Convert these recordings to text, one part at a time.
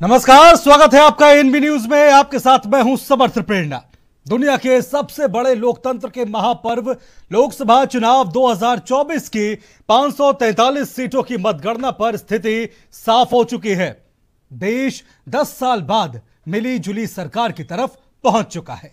नमस्कार, स्वागत है आपका एनबी न्यूज में। आपके साथ मैं हूं समर्थ प्रेरणा। दुनिया के सबसे बड़े लोकतंत्र के महापर्व लोकसभा चुनाव 2024 की 543 सीटों की मतगणना पर स्थिति साफ हो चुकी है। देश 10 साल बाद मिली जुली सरकार की तरफ पहुंच चुका है।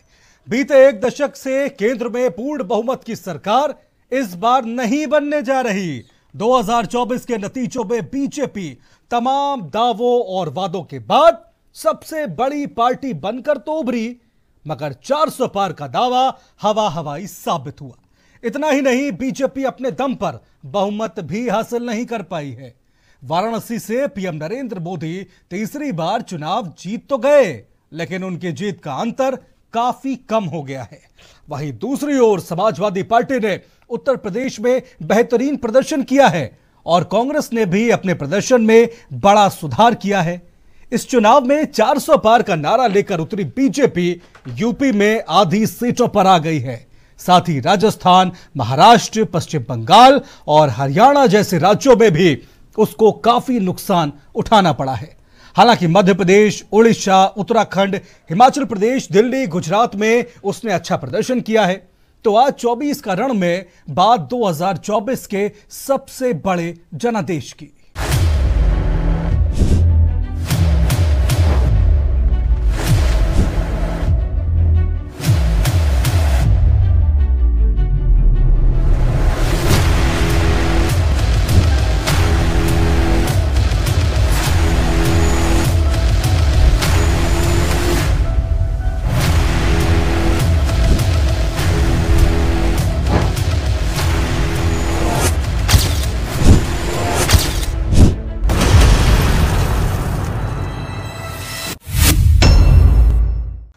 बीते एक दशक से केंद्र में पूर्ण बहुमत की सरकार इस बार नहीं बनने जा रही। 2024 के नतीजों में बीजेपी तमाम दावों और वादों के बाद सबसे बड़ी पार्टी बनकर तो उभरी, मगर 400 पार का दावा हवा हवाई साबित हुआ। इतना ही नहीं, बीजेपी अपने दम पर बहुमत भी हासिल नहीं कर पाई है। वाराणसी से पीएम नरेंद्र मोदी तीसरी बार चुनाव जीत तो गए, लेकिन उनकी जीत का अंतर काफी कम हो गया है। वहीं दूसरी ओर समाजवादी पार्टी ने उत्तर प्रदेश में बेहतरीन प्रदर्शन किया है और कांग्रेस ने भी अपने प्रदर्शन में बड़ा सुधार किया है। इस चुनाव में 400 पार का नारा लेकर उतरी बीजेपी यूपी में आधी सीटों पर आ गई है। साथ ही राजस्थान, महाराष्ट्र, पश्चिम बंगाल और हरियाणा जैसे राज्यों में भी उसको काफी नुकसान उठाना पड़ा है। हालांकि मध्य प्रदेश, उड़ीसा, उत्तराखंड, हिमाचल प्रदेश, दिल्ली, गुजरात में उसने अच्छा प्रदर्शन किया है। तो आज 24 का रण में बात 2024 के सबसे बड़े जनादेश की।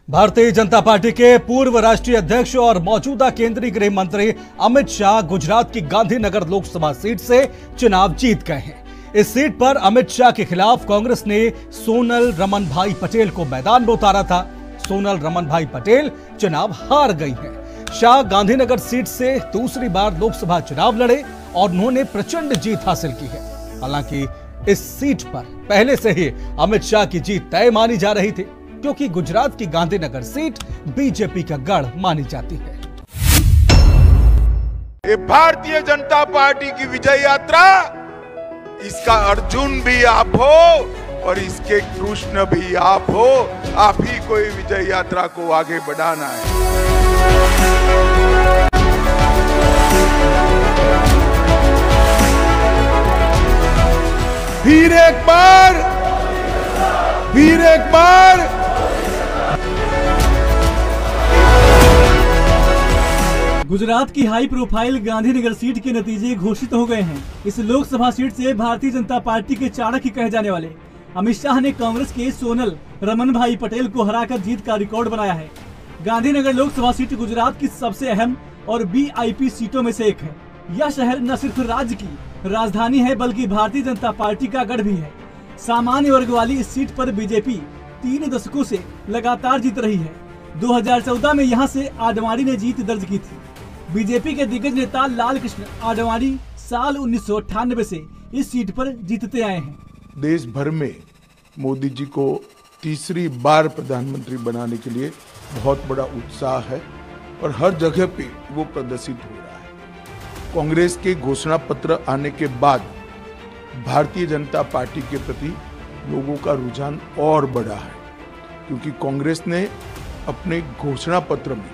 भारतीय जनता पार्टी के पूर्व राष्ट्रीय अध्यक्ष और मौजूदा केंद्रीय गृह मंत्री अमित शाह गुजरात की गांधीनगर लोकसभा सीट से चुनाव जीत गए हैं। इस सीट पर अमित शाह के खिलाफ कांग्रेस ने सोनल रमन भाई पटेल को मैदान में उतारा था। सोनल रमन भाई पटेल चुनाव हार गई हैं। शाह गांधीनगर सीट से दूसरी बार लोकसभा चुनाव लड़े और उन्होंने प्रचंड जीत हासिल की है। हालांकि इस सीट पर पहले से ही अमित शाह की जीत तय मानी जा रही थी, क्योंकि गुजरात की गांधीनगर सीट बीजेपी का गढ़ मानी जाती है। ये भारतीय जनता पार्टी की विजय यात्रा, इसका अर्जुन भी आप हो और इसके कृष्ण भी आप हो। आप ही को ये विजय यात्रा को आगे बढ़ाना है। फिर एक बार गुजरात की हाई प्रोफाइल गांधीनगर सीट के नतीजे घोषित हो गए हैं। इस लोकसभा सीट से भारतीय जनता पार्टी के चाणक्य कहे जाने वाले अमित शाह ने कांग्रेस के सोनल रमन भाई पटेल को हराकर जीत का रिकॉर्ड बनाया है। गांधीनगर लोकसभा सीट गुजरात की सबसे अहम और वीआईपी सीटों में से एक है। यह शहर न सिर्फ राज्य की राजधानी है, बल्कि भारतीय जनता पार्टी का गढ़ भी है। सामान्य वर्ग वाली इस सीट पर बीजेपी 3 दशकों से लगातार जीत रही है। 2014 में यहाँ से आडवाणी ने जीत दर्ज की थी। बीजेपी के दिग्गज नेता लाल कृष्ण आडवाणी साल 1998 से इस सीट पर जीतते आए हैं। देश भर में मोदी जी को तीसरी बार प्रधानमंत्री बनाने के लिए बहुत बड़ा उत्साह है और हर जगह पे वो प्रदर्शित हो रहा है। कांग्रेस के घोषणा पत्र आने के बाद भारतीय जनता पार्टी के प्रति लोगों का रुझान और बढ़ा है, क्योंकि कांग्रेस ने अपने घोषणा पत्र में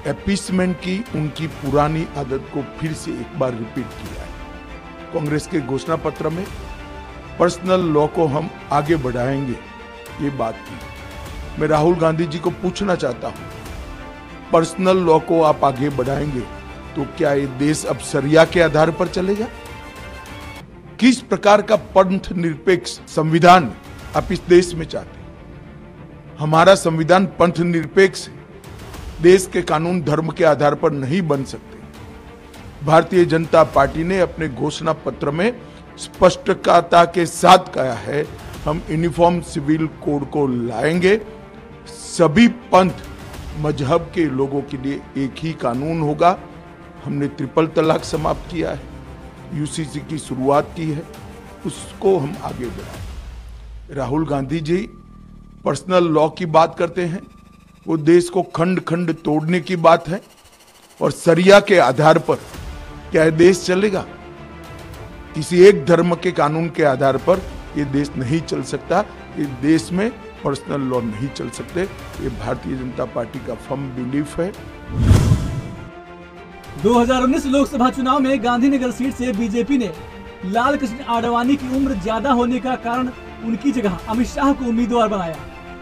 अपीसमेंट की उनकी पुरानी आदत को फिर से एक बार रिपीट किया है। कांग्रेस के घोषणा पत्र में पर्सनल लॉ को हम आगे बढ़ाएंगे, ये बात की। मैं राहुल गांधी जी को पूछना चाहता हूं, पर्सनल लॉ को आप आगे बढ़ाएंगे तो क्या ये देश अब शरिया के आधार पर चलेगा? किस प्रकार का पंथ निरपेक्ष संविधान आप इस देश में चाहते हैं? हमारा संविधान पंथ निरपेक्ष है। देश के कानून धर्म के आधार पर नहीं बन सकते। भारतीय जनता पार्टी ने अपने घोषणा पत्र में स्पष्टता के साथ कहा है, हम यूनिफॉर्म सिविल कोड को लाएंगे। सभी पंथ मजहब के लोगों के लिए एक ही कानून होगा। हमने ट्रिपल तलाक समाप्त किया है, यूसीसी की शुरुआत की है, उसको हम आगे बढ़ाएं। राहुल गांधी जी पर्सनल लॉ की बात करते हैं, वो देश को खंड खंड तोड़ने की बात है। और सरिया के आधार पर क्या देश चलेगा? किसी एक धर्म के कानून के आधार पर ये देश नहीं चल सकता। ये देश में पर्सनल लॉ नहीं चल सकते। ये भारतीय जनता पार्टी का फर्म बिलीफ है। 2019 लोकसभा चुनाव में गांधीनगर सीट से बीजेपी ने लाल कृष्ण आडवाणी की उम्र ज्यादा होने का कारण उनकी जगह अमित शाह को उम्मीदवार बनाया।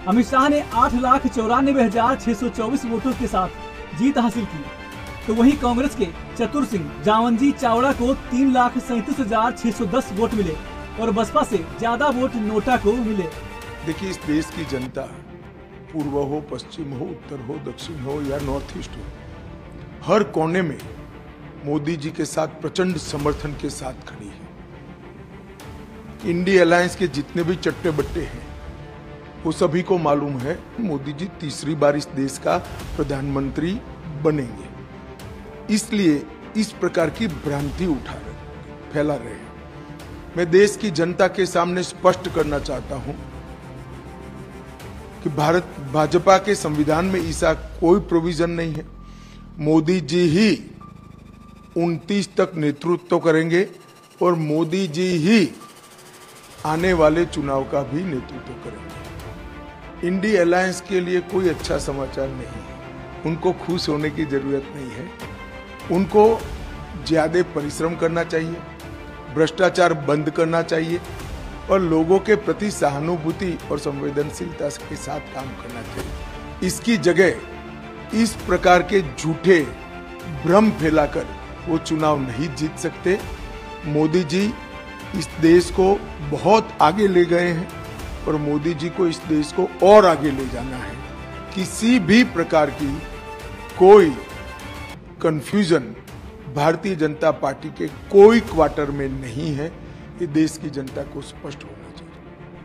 अमित शाह ने 8,94,624 वोटों के साथ जीत हासिल की, तो वहीं कांग्रेस के चतुर सिंह जावंजी चावड़ा को 3,37,610 वोट मिले और बसपा से ज्यादा वोट नोटा को मिले। देखिए, इस देश की जनता पूर्व हो, पश्चिम हो, उत्तर हो, दक्षिण हो या नॉर्थ ईस्ट हो, हर कोने में मोदी जी के साथ प्रचंड समर्थन के साथ खड़ी है। इंडिया अलायंस के जितने भी चट्टे बट्टे हैं वो सभी को मालूम है मोदी जी तीसरी बार इस देश का प्रधानमंत्री बनेंगे। इसलिए इस प्रकार की भ्रांति फैला रहे हैं। मैं देश की जनता के सामने स्पष्ट करना चाहता हूं कि भाजपा के संविधान में ऐसा कोई प्रोविजन नहीं है। मोदी जी ही 29 तक नेतृत्व करेंगे और मोदी जी ही आने वाले चुनाव का भी नेतृत्व करेंगे। इंडिया अलायंस के लिए कोई अच्छा समाचार नहीं है। उनको खुश होने की जरूरत नहीं है। उनको ज्यादा परिश्रम करना चाहिए, भ्रष्टाचार बंद करना चाहिए और लोगों के प्रति सहानुभूति और संवेदनशीलता के साथ काम करना चाहिए। इसकी जगह इस प्रकार के झूठे भ्रम फैलाकर वो चुनाव नहीं जीत सकते। मोदी जी इस देश को बहुत आगे ले गए हैं और मोदी जी को इस देश को और आगे ले जाना है। किसी भी प्रकार की कोई कंफ्यूजन भारतीय जनता पार्टी के कोई क्वार्टर में नहीं है। ये देश की जनता को स्पष्ट होना चाहिए।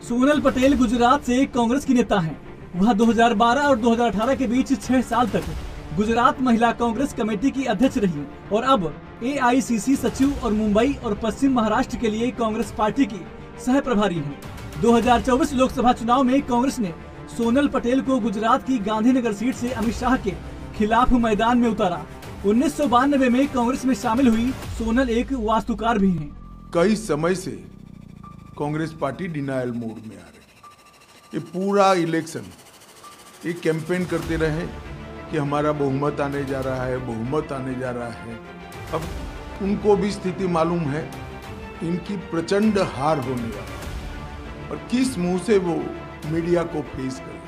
सोनल पटेल गुजरात से कांग्रेस की नेता हैं। वह 2012 और 2018 के बीच 6 साल तक गुजरात महिला कांग्रेस कमेटी की अध्यक्ष रही और अब AICC सचिव और मुंबई और पश्चिम महाराष्ट्र के लिए कांग्रेस पार्टी की सह प्रभारी हैं। 2024 लोकसभा चुनाव में कांग्रेस ने सोनल पटेल को गुजरात की गांधीनगर सीट से अमित शाह के खिलाफ मैदान में उतारा। 1992 में कांग्रेस में शामिल हुई सोनल एक वास्तुकार भी हैं। कई समय से कांग्रेस पार्टी डिनायल मोड में आ रही है। ये पूरा इलेक्शन ये कैंपेन करते रहे कि हमारा बहुमत आने जा रहा है, बहुमत आने जा रहा है। अब उनको भी स्थिति मालूम है इनकी प्रचंड हार होने वाली और किस मुंह से वो मीडिया को फेस करे।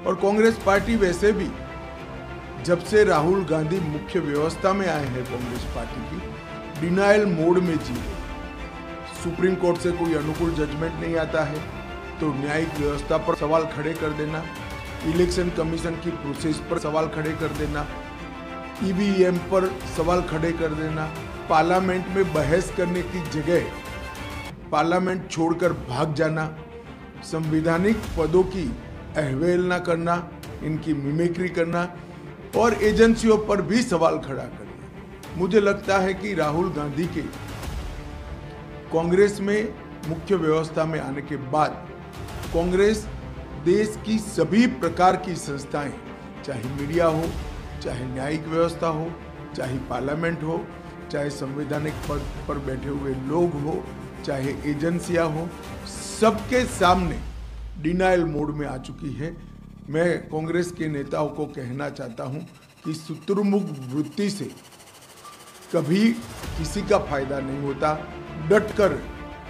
और कांग्रेस पार्टी वैसे भी जब से राहुल गांधी मुख्य व्यवस्था में आए हैं कांग्रेस पार्टी की डिनायल मोड में जी रही। सुप्रीम कोर्ट से कोई अनुकूल जजमेंट नहीं आता है तो न्यायिक व्यवस्था पर सवाल खड़े कर देना, इलेक्शन कमीशन की प्रोसेस पर सवाल खड़े कर देना, EVM पर सवाल खड़े कर देना, पार्लियामेंट में बहस करने की जगह पार्लियामेंट छोड़कर भाग जाना, संवैधानिक पदों की अवहेलना करना, इनकी मिमिक्री करना और एजेंसियों पर भी सवाल खड़ा करना। मुझे लगता है कि राहुल गांधी के कांग्रेस में मुख्य व्यवस्था में आने के बाद कांग्रेस देश की सभी प्रकार की संस्थाएं, चाहे मीडिया हो, चाहे न्यायिक व्यवस्था हो, चाहे पार्लियामेंट हो, चाहे संवैधानिक पद पर बैठे हुए लोग हो, चाहे एजेंसियां हो, सबके सामने डिनायल मोड में आ चुकी है। मैं कांग्रेस के नेताओं को कहना चाहता हूं कि शुतुरमुर्ग वृत्ति से कभी किसी का फायदा नहीं होता। डटकर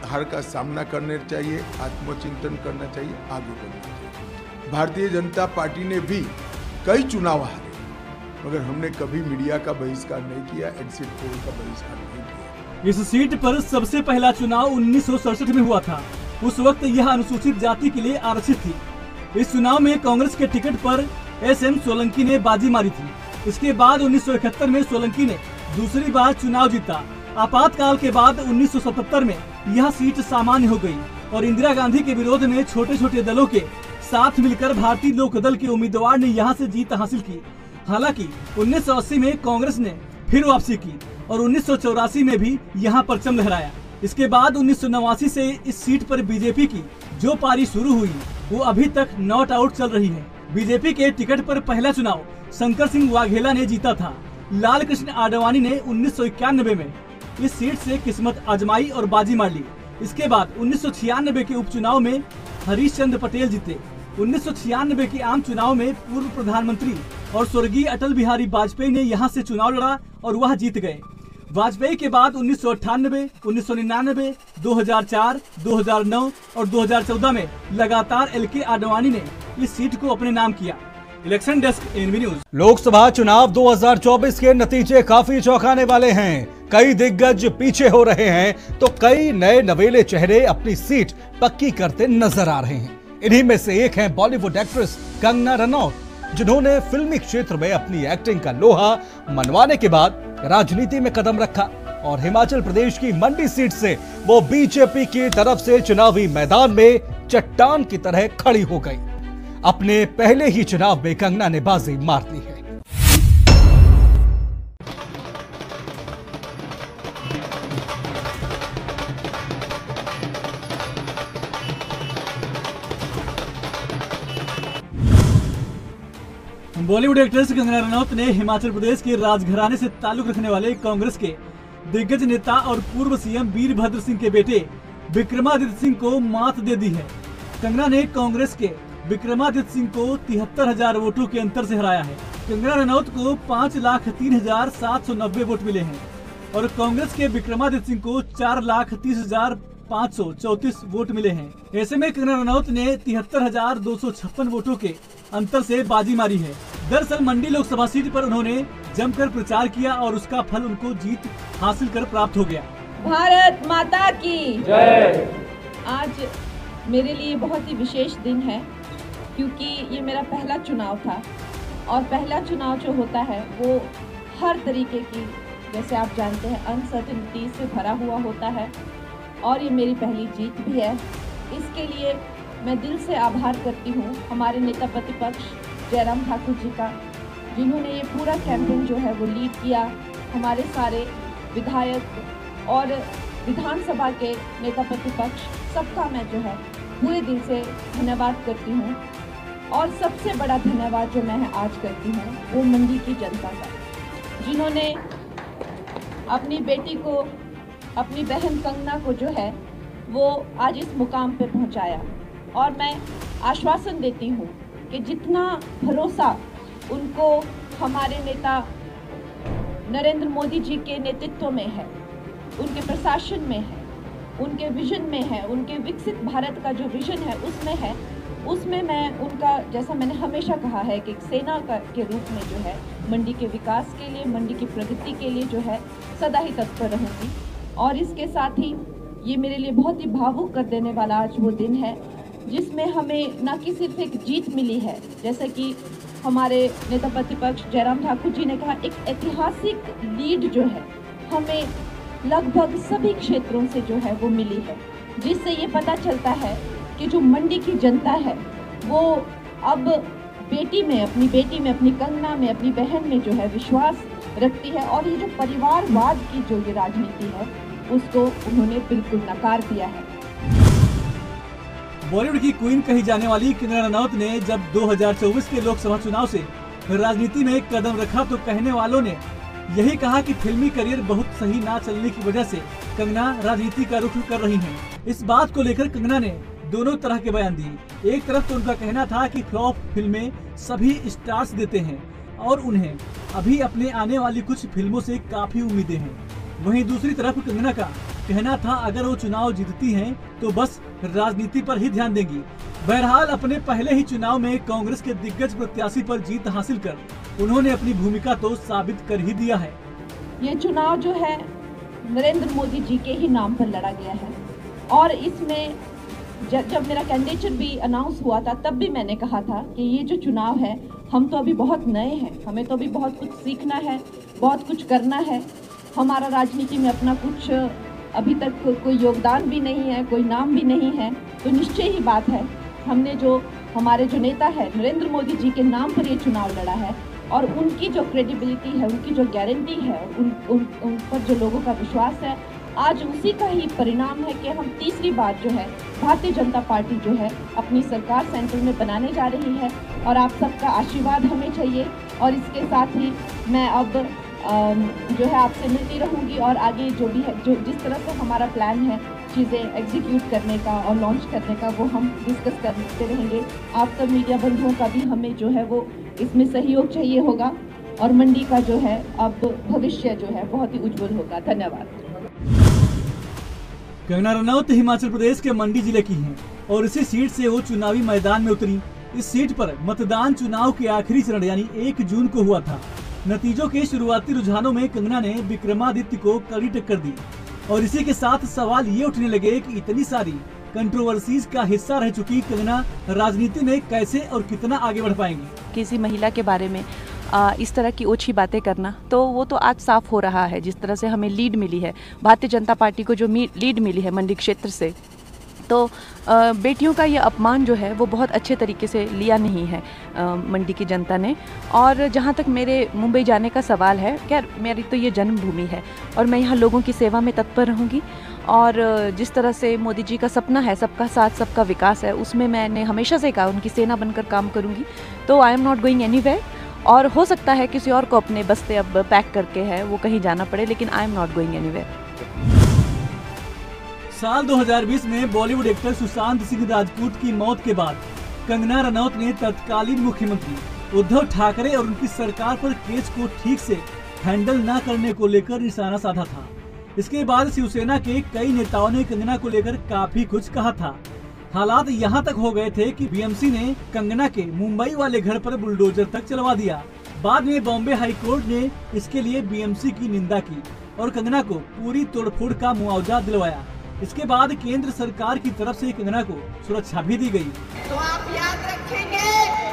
हार का सामना करना चाहिए, आत्मचिंतन करना चाहिए, आगे बढ़ना चाहिए। भारतीय जनता पार्टी ने भी कई चुनाव हारे मगर हमने कभी मीडिया का बहिष्कार नहीं किया, एग्जिट पोल का बहिष्कार नहीं किया। इस सीट पर सबसे पहला चुनाव 1967 में हुआ था। उस वक्त यह अनुसूचित जाति के लिए आरक्षित थी। इस चुनाव में कांग्रेस के टिकट पर SM सोलंकी ने बाजी मारी थी। इसके बाद 1971 में सोलंकी ने दूसरी बार चुनाव जीता। आपातकाल के बाद 1977 में यह सीट सामान्य हो गई और इंदिरा गांधी के विरोध में छोटे छोटे दलों के साथ मिलकर भारतीय लोक दल के उम्मीदवार ने यहां से जीत हासिल की। हालांकि 1980 में कांग्रेस ने फिर वापसी की और 1984 में भी यहां परचम लहराया। इसके बाद 1989 से इस सीट पर बीजेपी की जो पारी शुरू हुई वो अभी तक नॉट आउट चल रही है। बीजेपी के टिकट पर पहला चुनाव शंकर सिंह वाघेला ने जीता था। लाल कृष्ण आडवाणी ने 1991 में इस सीट से किस्मत आजमाई और बाजी मार ली। इसके बाद 1996 के उपचुनाव में हरीश चंद्र पटेल जीते। 1996 के आम चुनाव में पूर्व प्रधानमंत्री और स्वर्गीय अटल बिहारी वाजपेयी ने यहां से चुनाव लड़ा और वह जीत गए। वाजपेयी के बाद 1998, 1999, 2004, 2009 और 2014 में लगातार LK आडवाणी ने इस सीट को अपने नाम किया। Election desk NB news. Lok Sabha चुनाव 2024 के नतीजे काफी चौंकाने वाले हैं। कई दिग्गज पीछे हो रहे हैं तो कई नए नवेले चेहरे अपनी सीट पक्की करते नजर आ रहे हैं। इन्हीं में से एक हैं बॉलीवुड एक्ट्रेस कंगना रनौत, जिन्होंने फिल्मी क्षेत्र में अपनी एक्टिंग का लोहा मनवाने के बाद राजनीति में कदम रखा और हिमाचल प्रदेश की मंडी सीट से वो बीजेपी की तरफ से चुनावी मैदान में चट्टान की तरह खड़ी हो गई। अपने पहले ही चुनाव में कंगना ने बाजी मार दी है। बॉलीवुड एक्ट्रेस कंगना रनौत ने हिमाचल प्रदेश के राजघराने से ताल्लुक रखने वाले कांग्रेस के दिग्गज नेता और पूर्व सीएम वीरभद्र सिंह के बेटे विक्रमादित्य सिंह को मात दे दी है। कंगना ने कांग्रेस के विक्रमादित्य सिंह को 73,000 वोटों के अंतर से हराया है। कंगना रनौत को 5,03,790 वोट मिले हैं और कांग्रेस के विक्रमादित्य सिंह को 4,30,534 वोट मिले हैं। ऐसे में कंगना रनौत ने 73,256 वोटों के अंतर से बाजी मारी है। दरअसल मंडी लोकसभा सीट पर उन्होंने जमकर प्रचार किया और उसका फल उनको जीत हासिल कर प्राप्त हो गया। भारत माता की जय। आज मेरे लिए बहुत ही विशेष दिन है क्योंकि ये मेरा पहला चुनाव था और पहला चुनाव जो होता है वो हर तरीके की, जैसे आप जानते हैं, अनसर्टेनिटी से भरा हुआ होता है और ये मेरी पहली जीत भी है। इसके लिए मैं दिल से आभार करती हूँ हमारे नेता प्रतिपक्ष जयराम ठाकुर जी का, जिन्होंने ये पूरा कैंपेन जो है वो लीड किया। हमारे सारे विधायक और विधानसभा के नेता प्रतिपक्ष सबका मैं जो है पूरे दिल से धन्यवाद करती हूँ। और सबसे बड़ा धन्यवाद जो मैं आज करती हूँ वो मंडी की जनता का, जिन्होंने अपनी बेटी को, अपनी बहन कंगना को जो है वो आज इस मुकाम पे पहुँचाया। और मैं आश्वासन देती हूँ कि जितना भरोसा उनको हमारे नेता नरेंद्र मोदी जी के नेतृत्व में है, उनके प्रशासन में है, उनके विजन में है, उनके विकसित भारत का जो विजन है उसमें मैं उनका, जैसा मैंने हमेशा कहा है कि एक सेना के रूप में जो है मंडी के विकास के लिए, मंडी की प्रगति के लिए जो है सदा ही तत्पर रहूँगी। और इसके साथ ही ये मेरे लिए बहुत ही भावुक कर देने वाला आज वो दिन है जिसमें हमें न कि सिर्फ एक जीत मिली है, जैसे कि हमारे नेता प्रतिपक्ष जयराम ठाकुर जी ने कहा, एक ऐतिहासिक लीड जो है हमें लगभग सभी क्षेत्रों से जो है वो मिली है, जिससे ये पता चलता है कि जो मंडी की जनता है वो अब बेटी में, अपनी बेटी में, अपनी कंगना में, अपनी बहन में जो है विश्वास रखती है। और ये जो परिवारवाद की जो ये राजनीति है उसको उन्होंने बिल्कुल नकार दिया है। बॉलीवुड की क्वीन कही जाने वाली कंगना रनौत ने जब 2024 के लोकसभा चुनाव से राजनीति में कदम रखा तो कहने वालों ने यही कहा कि फिल्मी करियर बहुत सही ना चलने की वजह से कंगना राजनीति का रुख कर रही हैं। इस बात को लेकर कंगना ने दोनों तरह के बयान दिए। एक तरफ तो उनका कहना था कि फ्लॉप फिल्में सभी स्टार्स देते हैं और उन्हें अभी अपने आने वाली कुछ फिल्मों से काफी उम्मीदें हैं। वहीं दूसरी तरफ कंगना का कहना था अगर वो चुनाव जीतती हैं तो बस राजनीति पर ही ध्यान देंगी। बहरहाल अपने पहले ही चुनाव में कांग्रेस के दिग्गज प्रत्याशी पर जीत हासिल कर उन्होंने अपनी भूमिका तो साबित कर ही दिया है। ये चुनाव जो है नरेंद्र मोदी जी के ही नाम पर लड़ा गया है और इसमें जब मेरा कैंडिडेचर भी अनाउंस हुआ था तब भी मैंने कहा था कि ये जो चुनाव है, हम तो अभी बहुत नए हैं, हमें तो अभी बहुत कुछ सीखना है, बहुत कुछ करना है। हमारा राजनीति में अपना कुछ अभी तक कोई योगदान भी नहीं है, कोई नाम भी नहीं है, तो निश्चय ही बात है हमने जो हमारे जो नेता है नरेंद्र मोदी जी के नाम पर ये चुनाव लड़ा है और उनकी जो क्रेडिबिलिटी है, उनकी जो गारंटी है, उन पर जो लोगों का विश्वास है, आज उसी का ही परिणाम है कि हम तीसरी बार जो है भारतीय जनता पार्टी जो है अपनी सरकार सेंटर में बनाने जा रही है और आप सबका आशीर्वाद हमें चाहिए। और इसके साथ ही मैं अब जो है आपसे मिलती रहूँगी और आगे जो भी है, जो जिस तरह से हमारा प्लान है चीज़ें एग्जीक्यूट करने का और लॉन्च करने का, वो हम डिस्कस करते रहेंगे। आप सब मीडिया बंधुओं का भी हमें जो है वो इसमें सहयोग चाहिए होगा और मंडी का जो है अब भविष्य जो है बहुत ही उज्जवल होगा। धन्यवाद। कंगना रनौत हिमाचल प्रदेश के मंडी जिले की हैं और इसी सीट से वो चुनावी मैदान में उतरी। इस सीट पर मतदान चुनाव के आखिरी चरण यानी 1 जून को हुआ था। नतीजों के शुरुआती रुझानों में कंगना ने विक्रमादित्य को कड़ी टक्कर दी और इसी के साथ सवाल ये उठने लगे कि इतनी सारी कंट्रोवर्सीज का हिस्सा रह चुकी कंगना राजनीति में कैसे और कितना आगे बढ़ पाएंगी। किसी महिला के बारे में इस तरह की ओछी बातें करना, तो वो तो आज साफ हो रहा है। जिस तरह से हमें लीड मिली है, भारतीय जनता पार्टी को जो लीड मिली है मंडी क्षेत्र से, तो बेटियों का ये अपमान जो है वो बहुत अच्छे तरीके से लिया नहीं है मंडी की जनता ने। और जहाँ तक मेरे मुंबई जाने का सवाल है, क्या मेरी तो ये जन्मभूमि है और मैं यहाँ लोगों की सेवा में तत्पर रहूँगी। और जिस तरह से मोदी जी का सपना है सबका साथ सबका विकास है, उसमें मैंने हमेशा से कहा उनकी सेना बनकर काम करूँगी। तो I am not going anywhere. और हो सकता है किसी और को अपने बस्ते अब पैक करके है वो कहीं जाना पड़े, लेकिन I am not going anywhere. साल 2020 में बॉलीवुड एक्टर सुशांत सिंह राजपूत की मौत के बाद कंगना रनौत ने तत्कालीन मुख्यमंत्री उद्धव ठाकरे और उनकी सरकार पर केस को ठीक से हैंडल न करने को लेकर निशाना साधा था। इसके बाद शिवसेना के कई नेताओं ने कंगना को लेकर काफी कुछ कहा था। हालात यहाँ तक हो गए थे कि बीएमसी ने कंगना के मुंबई वाले घर पर बुलडोजर तक चलवा दिया। बाद में बॉम्बे हाई कोर्ट ने इसके लिए बीएमसी की निंदा की और कंगना को पूरी तोड़फोड़ का मुआवजा दिलवाया। इसके बाद केंद्र सरकार की तरफ से कंगना को सुरक्षा भी दी गई। तो आप याद रखेंगे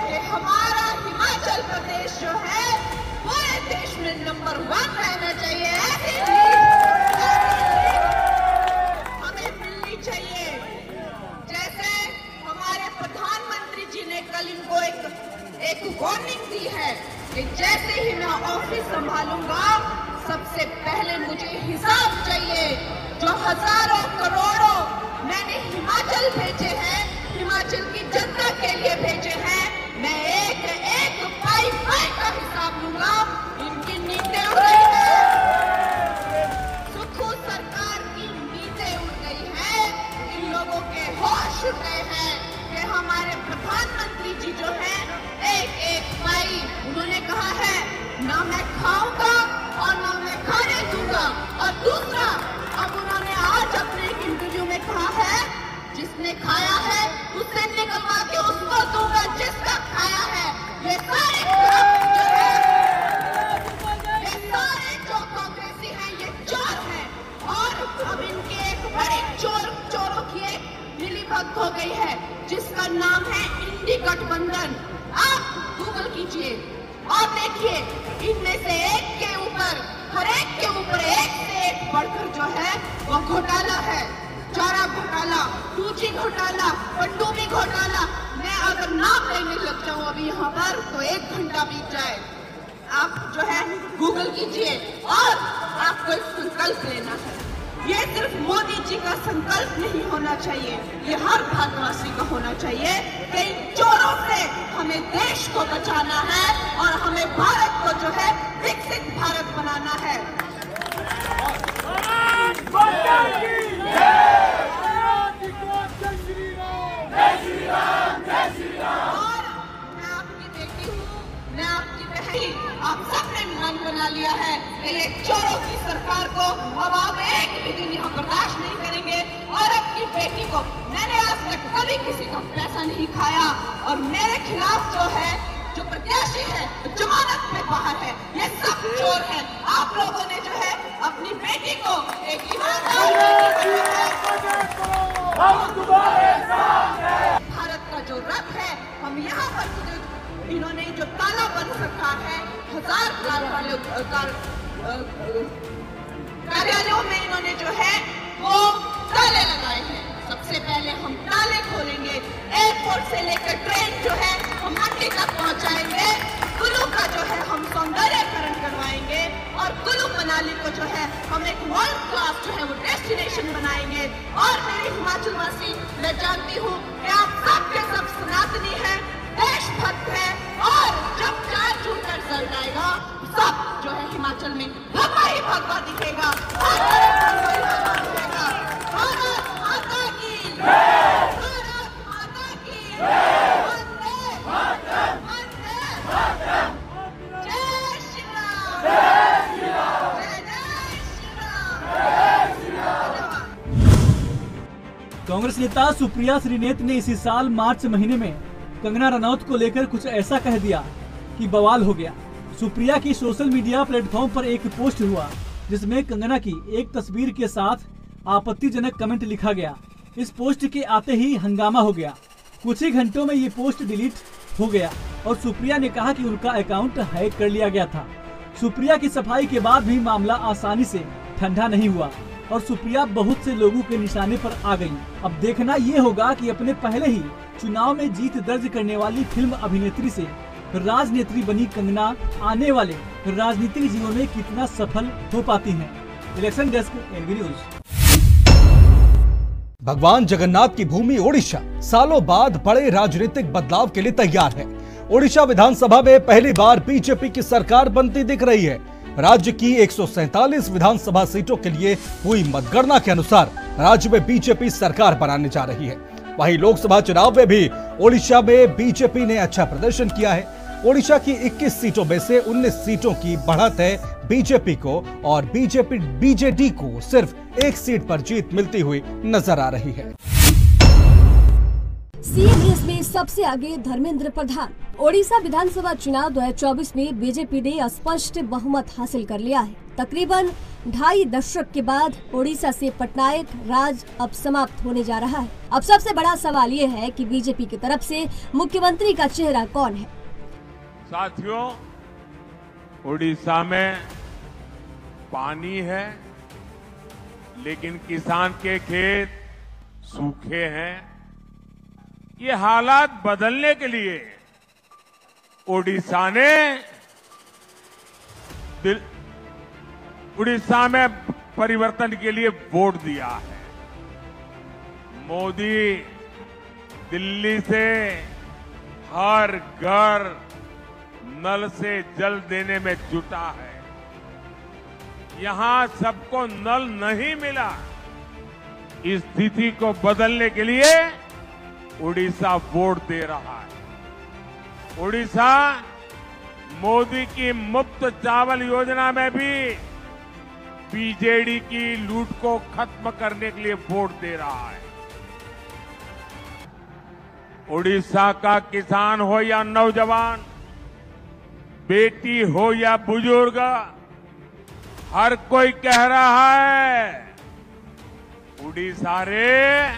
कि हमारा हिमाचल प्रदेश जो है पूरे देश में नंबर 1 रहना चाहिए। हमें मिलनी चाहिए। जैसे हमारे प्रधानमंत्री जी ने कल इनको एक वार्निंग दी है कि जैसे ही मैं ऑफिस संभालूंगा सबसे पहले मुझे हिसाब चाहिए। जो हजारों करोड़ों मैंने हिमाचल भेजे हैं, हिमाचल की जनता के लिए भेजे हैं, मैं एक एक पाई का हिसाब लूंगा। इनकी नींदें उड़ गई है, सुखू सरकार की नींदें उड़ गई है, इन लोगों के होश उड़ गए हैं कि हमारे प्रधानमंत्री जी जो है एक एक पाई, उन्होंने कहा है ना मैं खाऊंगा और ना मैं खाने दूंगा। और दूसरा, अब उन्होंने आज अपने एक इंटरव्यू में कहा है जिसने खाया है उससे निकलवा के उसको दूंगा जिसका खाया है। ये सारे जो है, ये सारे जो कांग्रेसी हैं ये चोर हैं और अब इनके एक बड़े चोरों की एक मिलीभगत हो गई है जिसका नाम है इंडी गठबंधन। आप गूगल कीजिए और देखिए, इनमें से एक के ऊपर, हर एक के ऊपर एक से एक बढ़कर जो है वो घोटाला है। चारा घोटाला, 2G घोटाला, पनडुब्बी घोटाला। मैं अगर नाम लेने लग जाऊं अभी यहाँ पर तो 1 घंटा बीत जाए। आप जो है गूगल कीजिए और आपको एक संकल्प लेना है। ये सिर्फ मोदी जी का संकल्प नहीं होना चाहिए, ये हर भारतवासी का होना चाहिए कि इन चोरों से हमें देश को बचाना है और हमें भारत को जो है विकसित भारत बनाना है। और मैं आपकी बेटी हूँ, मैं आपकी बहन, आप सबने मन बना लिया है कि ये चोरों की सरकार को अब आप एक भी दिन यहाँ बर्दाश्त नहीं करेंगे। और अपनी बेटी को, मैंने आज तक कभी किसी का पैसा नहीं खाया और मेरे खिलाफ जो है जो प्रत्याशी है जमानत में बाहर है, ये सब चोर है। आप लोगों ने जो है अपनी बेटी को एक ईमानदार भारत का जो रथ है, हम यहाँ पर इन्होंने जो ताला बंद सरकार है, 1000 कार्यालयों में इन्होंने जो है वो ताले लगाए हैं। सबसे पहले हम ताले खोलेंगे, एयरपोर्ट से लेकर ट्रेन जो है हम मंडी तक पहुंचाएंगे, कुल्लू का जो है हम सौंदर्यकरण करवाएंगे और कुल्लू मनाली को जो है हम एक वर्ल्ड क्लास जो है वो डेस्टिनेशन बनाएंगे। और मेरे हिमाचलवासी, मैं जानती हूँ कि आप सब के सब सनातनी हैं, देशभक्त हैं, और जब 4 जून का रिजल्ट आएगा सब जो है हिमाचल में भगवा ही भगवा दिखेगा। भारत माता की भारत माता की वंदे मातरम, वंदे मातरम। जय श्री राम, जय श्री राम, जय श्री राम। कांग्रेस नेता सुप्रिया श्रीनेत ने इसी साल मार्च महीने में कंगना रनौत को लेकर कुछ ऐसा कह दिया कि बवाल हो गया। सुप्रिया की सोशल मीडिया प्लेटफॉर्म पर एक पोस्ट हुआ जिसमें कंगना की एक तस्वीर के साथ आपत्तिजनक कमेंट लिखा गया। इस पोस्ट के आते ही हंगामा हो गया। कुछ ही घंटों में ये पोस्ट डिलीट हो गया और सुप्रिया ने कहा कि उनका अकाउंट हैक कर लिया गया था। सुप्रिया की सफाई के बाद भी मामला आसानी से ठंडा नहीं हुआ और सुप्रिया बहुत से लोगों के निशाने पर आ गई। अब देखना ये होगा कि अपने पहले ही चुनाव में जीत दर्ज करने वाली फिल्म अभिनेत्री से राजनेत्री बनी कंगना आने वाले राजनीतिक जीवन में कितना सफल हो पाती हैं। Election desk NB news. भगवान जगन्नाथ की भूमि ओडिशा सालों बाद बड़े राजनीतिक बदलाव के लिए तैयार है। ओडिशा विधानसभा में पहली बार बीजेपी की सरकार बनती दिख रही है। राज्य की 147 विधानसभा सीटों के लिए हुई मतगणना के अनुसार राज्य में बीजेपी सरकार बनाने जा रही है। वहीं लोकसभा चुनाव में भी ओडिशा में बीजेपी ने अच्छा प्रदर्शन किया है। ओडिशा की 21 सीटों में से 19 सीटों की बढ़त है बीजेपी को और बीजेडी को सिर्फ एक सीट पर जीत मिलती हुई नजर आ रही है। सीएम रेस में सबसे आगे धर्मेंद्र प्रधान। ओडिशा विधानसभा चुनाव 2024 में बीजेपी ने स्पष्ट बहुमत हासिल कर लिया है। तकरीबन 2.5 दशक के बाद ओडिशा से पटनायक राज अब समाप्त होने जा रहा है। अब सबसे बड़ा सवाल ये है कि बीजेपी की तरफ से मुख्यमंत्री का चेहरा कौन है। साथियों, ओडिशा में पानी है लेकिन किसान के खेत सूखे हैं। ये हालात बदलने के लिए उड़ीसा में परिवर्तन के लिए वोट दिया है। मोदी दिल्ली से हर घर नल से जल देने में जुटा है। यहां सबको नल नहीं मिला। इस स्थिति को बदलने के लिए उड़ीसा वोट दे रहा है। उड़ीसा मोदी की मुफ्त चावल योजना में भी बीजेडी की लूट को खत्म करने के लिए वोट दे रहा है। उड़ीसा का किसान हो या नौजवान, बेटी हो या बुजुर्ग, हर कोई कह रहा है उड़ीसा रे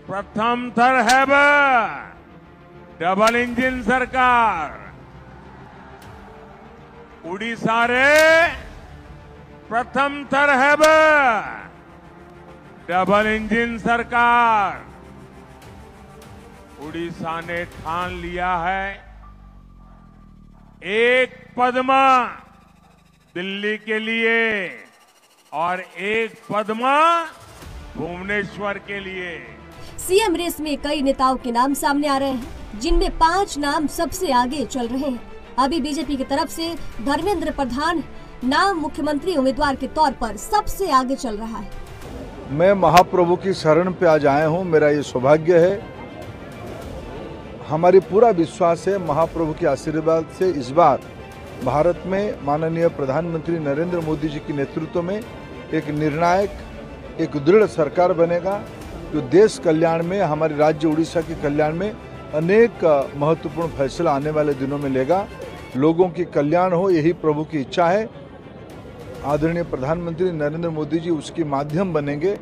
प्रथम थर है डबल इंजन सरकार। उड़ीसा रे प्रथम थर है डबल इंजन सरकार। उड़ीसा ने ठान लिया है एक पद्मा दिल्ली के लिए और एक पद्मा भुवनेश्वर के लिए। सीएम रेस में कई नेताओं के नाम सामने आ रहे हैं, जिनमें 5 नाम सबसे आगे चल रहे हैं। अभी बीजेपी की तरफ से धर्मेंद्र प्रधान नाम मुख्यमंत्री उम्मीदवार के तौर पर सबसे आगे चल रहा है। मैं महाप्रभु की शरण पे आज आया हूँ। मेरा ये सौभाग्य है, हमारी पूरा विश्वास है महाप्रभु के आशीर्वाद से इस बार भारत में माननीय प्रधानमंत्री नरेंद्र मोदी जी के नेतृत्व में एक निर्णायक, एक दृढ़ सरकार बनेगा जो देश कल्याण में, हमारे राज्य उड़ीसा के कल्याण में अनेक महत्वपूर्ण फैसला आने वाले दिनों में लेगा। लोगों की कल्याण हो, यही प्रभु की इच्छा है। आदरणीय प्रधानमंत्री नरेंद्र मोदी जी उसके माध्यम बनेंगे,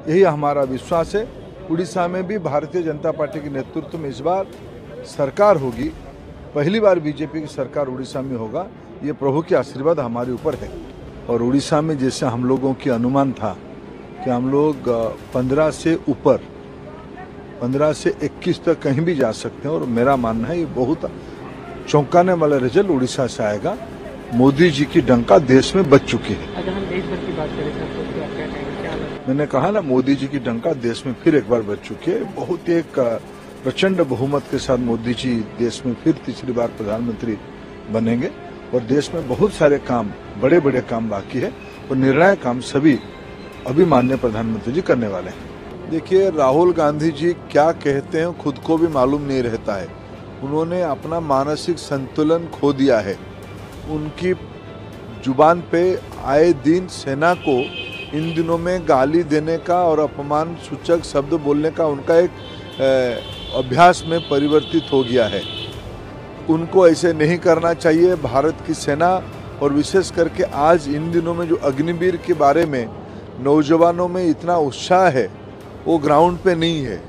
यही हमारा विश्वास है। उड़ीसा में भी भारतीय जनता पार्टी के नेतृत्व में इस बार सरकार होगी। पहली बार बीजेपी की सरकार उड़ीसा में होगा। ये प्रभु के आशीर्वाद हमारे ऊपर है। और उड़ीसा में जैसे हम लोगों की अनुमान था कि हम लोग 15 से ऊपर, 15 से 21 तक कहीं भी जा सकते हैं, और मेरा मानना है ये बहुत चौंकाने वाला रिजल्ट उड़ीसा से आएगा। मोदी जी की डंका देश में बज चुकी है। अगर हम देश भर की बात करें सर तो आप क्या कहेंगे, क्या मैंने कहा ना, मोदी जी की डंका देश में फिर एक बार बज चुकी है। बहुत एक प्रचंड बहुमत के साथ मोदी जी देश में फिर तीसरी बार प्रधानमंत्री बनेंगे और देश में बहुत सारे काम, बड़े बड़े काम बाकी है और निर्णायक काम सभी अभी माननीय प्रधानमंत्री जी करने वाले हैं। देखिए, राहुल गांधी जी क्या कहते हैं खुद को भी मालूम नहीं रहता है। उन्होंने अपना मानसिक संतुलन खो दिया है। उनकी जुबान पे आए दिन सेना को इन दिनों में गाली देने का और अपमान सूचक शब्द बोलने का उनका एक अभ्यास में परिवर्तित हो गया है। उनको ऐसे नहीं करना चाहिए। भारत की सेना और विशेष करके आज इन दिनों में जो अग्निवीर के बारे में नौजवानों में इतना उत्साह है, वो ग्राउंड पे नहीं है।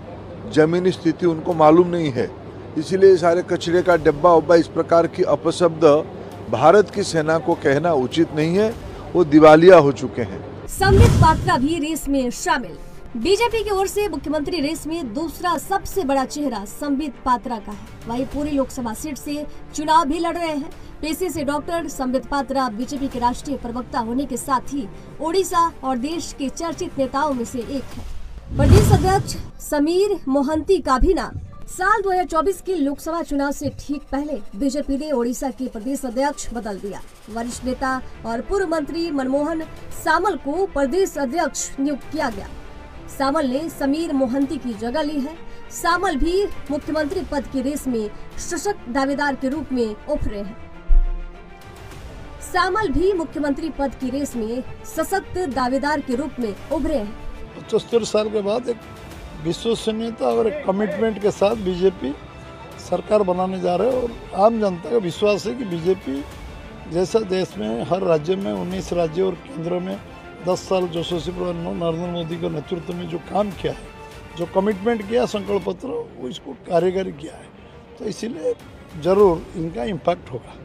जमीनी स्थिति उनको मालूम नहीं है। इसीलिए सारे कचरे का डब्बा उब्बा इस प्रकार की अपशब्द भारत की सेना को कहना उचित नहीं है। वो दिवालिया हो चुके हैं। संबित पात्रा भी रेस में शामिल। बीजेपी की ओर से मुख्यमंत्री रेस में दूसरा सबसे बड़ा चेहरा संबित पात्रा का है। वहीं पूरी लोकसभा सीट से चुनाव भी लड़ रहे हैं। पेशे से डॉक्टर संबित पात्रा बीजेपी के राष्ट्रीय प्रवक्ता होने के साथ ही ओडिशा और देश के चर्चित नेताओं में से एक है। प्रदेश अध्यक्ष समीर मोहंती का भी नाम साल 2024 के लोकसभा चुनाव से ठीक पहले बीजेपी ने ओडिशा के प्रदेश अध्यक्ष बदल दिया। वरिष्ठ नेता और पूर्व मंत्री मनमोहन सामल को प्रदेश अध्यक्ष नियुक्त किया गया। सामल ने समीर मोहंती की जगह ली है। सामल भी मुख्यमंत्री पद की रेस में सशक्त दावेदार के रूप में उभरे हैं। सामल भी मुख्यमंत्री पद की रेस में सशक्त दावेदार के रूप में उभरे हैं। 75 साल के बाद एक विश्वसनीयता और एक कमिटमेंट के साथ बीजेपी सरकार बनाने जा रहे हैं और आम जनता का विश्वास है कि बीजेपी जैसा देश में हर राज्य में 19 राज्यों और केंद्र में 10 साल यशस्वी प्रधानमंत्री नरेंद्र मोदी के नेतृत्व में जो काम किया है, जो कमिटमेंट किया संकल्प पत्र, वो इसको कार्यकारी किया है। तो इसीलिए जरूर इनका इम्पैक्ट होगा।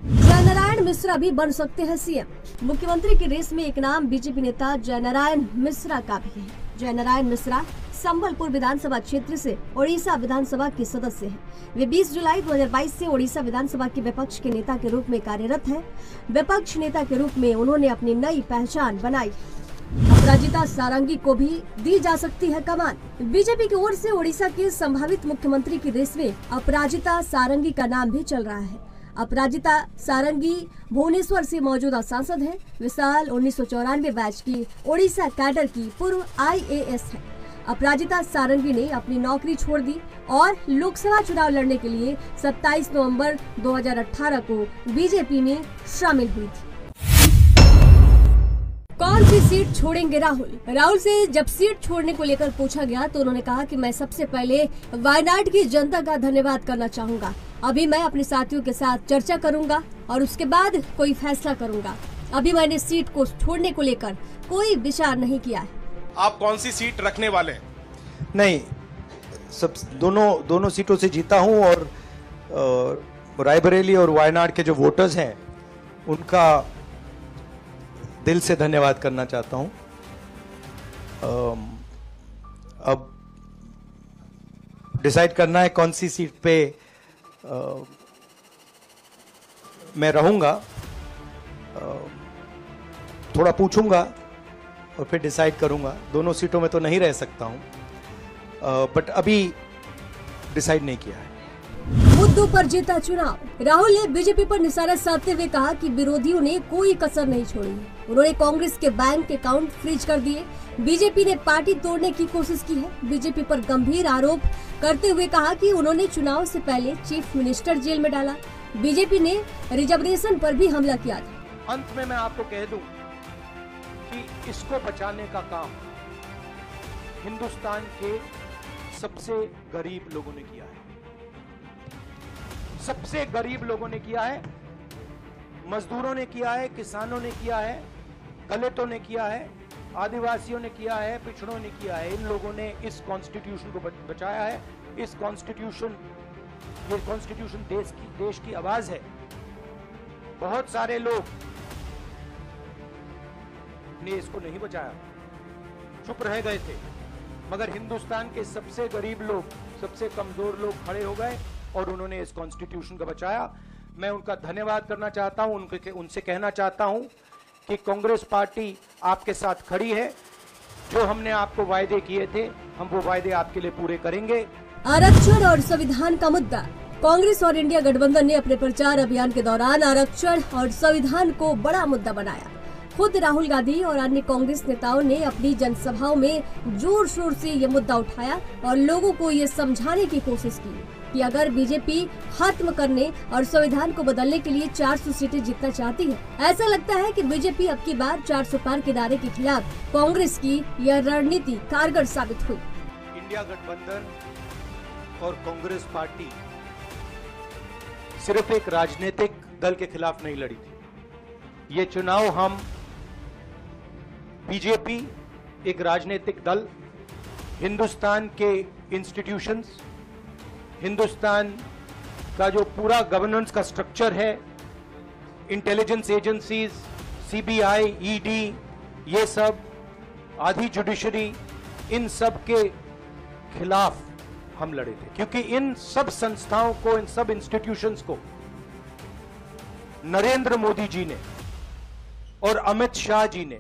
जयनारायण मिश्रा भी बन सकते हैं सीएम। मुख्यमंत्री की रेस में एक नाम बीजेपी नेता जयनारायण मिश्रा का भी है। जयनारायण मिश्रा संबलपुर विधानसभा क्षेत्र से ओडिशा विधानसभा के सदस्य हैं। वे 20 जुलाई 2022 से ओडिशा विधानसभा के विपक्ष के नेता के रूप में कार्यरत हैं। विपक्ष नेता के रूप में उन्होंने अपनी नई पहचान बनाई। अपराजिता सारंगी को भी दी जा सकती है कमान। बीजेपी की ओर से ओडिशा के संभावित मुख्यमंत्री की रेस में अपराजिता सारंगी का नाम भी चल रहा है। अपराजिता सारंगी भुवनेश्वर से मौजूदा सांसद है। वे साल 1994 बैच की ओडिशा कैडर की पूर्व IAS है। अपराजिता सारंगी ने अपनी नौकरी छोड़ दी और लोकसभा चुनाव लड़ने के लिए 27 नवंबर 2018 को बीजेपी में शामिल हुई थी। कौन सी सीट छोड़ेंगे राहुल? राहुल से जब सीट छोड़ने को लेकर पूछा गया तो उन्होंने कहा कि मैं सबसे पहले वायनाड की जनता का धन्यवाद करना चाहूंगा। अभी मैं अपने साथियों के साथ चर्चा करूंगा और उसके बाद कोई फैसला करूंगा। अभी मैंने सीट को छोड़ने को लेकर कोई विचार नहीं किया है। आप कौन सी सीट रखने वाले हैं? नहीं, सब दोनों सीटों से जीता हूं और रायबरेली और वायनाड के जो वोटर्स हैं उनका दिल से धन्यवाद करना चाहता हूं। अब डिसाइड करना है कौन सी सीट पे मैं रहूंगा। थोड़ा पूछूंगा और फिर डिसाइड करूंगा। दोनों सीटों में तो नहीं रह सकता हूं, बट अभी डिसाइड नहीं किया है। मुद्दों पर जीता चुनाव। राहुल ने बीजेपी पर निशाना साधते हुए कहा कि विरोधियों ने कोई कसर नहीं छोड़ी। उन्होंने कांग्रेस के बैंक अकाउंट फ्रीज कर दिए। बीजेपी ने पार्टी तोड़ने की कोशिश की है। बीजेपी पर गंभीर आरोप करते हुए कहा कि उन्होंने चुनाव से पहले चीफ मिनिस्टर जेल में डाला। बीजेपी ने रिजर्वेशन पर भी हमला किया था। अंत में मैं आपको कह दूं कि इसको बचाने का काम हिंदुस्तान के सबसे गरीब लोगों ने किया है। सबसे गरीब लोगों ने किया है, मजदूरों ने किया है, किसानों ने किया है, दलितों ने किया है, आदिवासियों ने किया है, पिछड़ों ने किया है। इन लोगों ने इस कॉन्स्टिट्यूशन को बचाया है। इस कॉन्स्टिट्यूशन, ये कॉन्स्टिट्यूशन देश की आवाज है। बहुत सारे लोग ने इसको नहीं बचाया, चुप रह गए थे, मगर हिंदुस्तान के सबसे गरीब लोग, सबसे कमजोर लोग खड़े हो गए और उन्होंने इस कॉन्स्टिट्यूशन को बचाया। मैं उनका धन्यवाद करना चाहता हूं, उनसे कहना चाहता हूं कि कांग्रेस पार्टी आपके साथ खड़ी है। जो हमने आपको वायदे किए थे, हम वो वायदे आपके लिए पूरे करेंगे। आरक्षण और संविधान का मुद्दा। कांग्रेस और इंडिया गठबंधन ने अपने प्रचार अभियान के दौरान आरक्षण और संविधान को बड़ा मुद्दा बनाया। खुद राहुल गांधी और अन्य कांग्रेस नेताओं ने अपनी जनसभाओं में जोर शोर से ये मुद्दा उठाया और लोगों को ये समझाने की कोशिश की कि अगर बीजेपी खत्म करने और संविधान को बदलने के लिए 400 सीटें जीतना चाहती है, ऐसा लगता है कि बीजेपी अब की बार 400 पार के नारे के खिलाफ कांग्रेस की यह रणनीति कारगर साबित हुई। इंडिया गठबंधन और कांग्रेस पार्टी सिर्फ एक राजनीतिक दल के खिलाफ नहीं लड़ी थी। ये चुनाव हम बीजेपी एक राजनीतिक दल, हिंदुस्तान के इंस्टीट्यूशंस, हिंदुस्तान का जो पूरा गवर्नेंस का स्ट्रक्चर है, इंटेलिजेंस एजेंसीज, सीबीआई, ईडी, ये सब, आधी जुडिशरी, इन सब के खिलाफ हम लड़े थे। क्योंकि इन सब संस्थाओं को, इन सब इंस्टीट्यूशंस को नरेंद्र मोदी जी ने और अमित शाह जी ने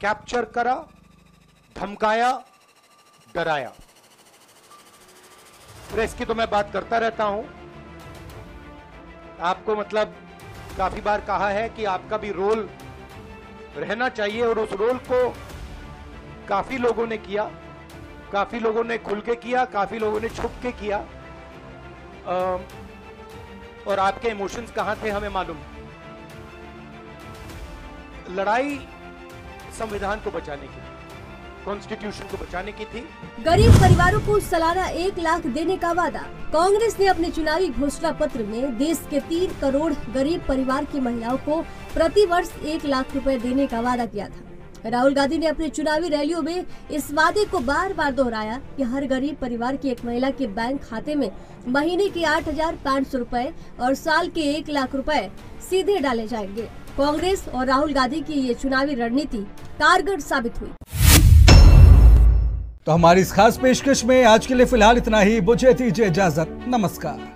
कैप्चर करा, धमकाया, डराया। प्रेस की तो मैं बात करता रहता हूं। आपको मतलब काफी बार कहा है कि आपका भी रोल रहना चाहिए, और उस रोल को काफी लोगों ने किया, काफी लोगों ने खुल के किया, काफी लोगों ने छुप के किया। और आपके इमोशंस कहां थे हमें मालूम। लड़ाई संविधान को बचाने की, कॉन्स्टिट्यूशन को बचाने की थी। गरीब परिवारों को सालाना 1 लाख देने का वादा। कांग्रेस ने अपने चुनावी घोषणा पत्र में देश के 3 करोड़ गरीब परिवार की महिलाओं को प्रति वर्ष 1 लाख रुपए देने का वादा किया था। राहुल गांधी ने अपनी चुनावी रैलियों में इस वादे को बार बार दोहराया कि हर गरीब परिवार की एक महिला के बैंक खाते में महीने के 8,500 रुपए और साल के 1 लाख रुपए सीधे डाले जाएंगे। कांग्रेस और राहुल गांधी की ये चुनावी रणनीति कारगर साबित हुई। तो हमारी इस खास पेशकश में आज के लिए फिलहाल इतना ही। मुझे दीजिए इजाजत। नमस्कार।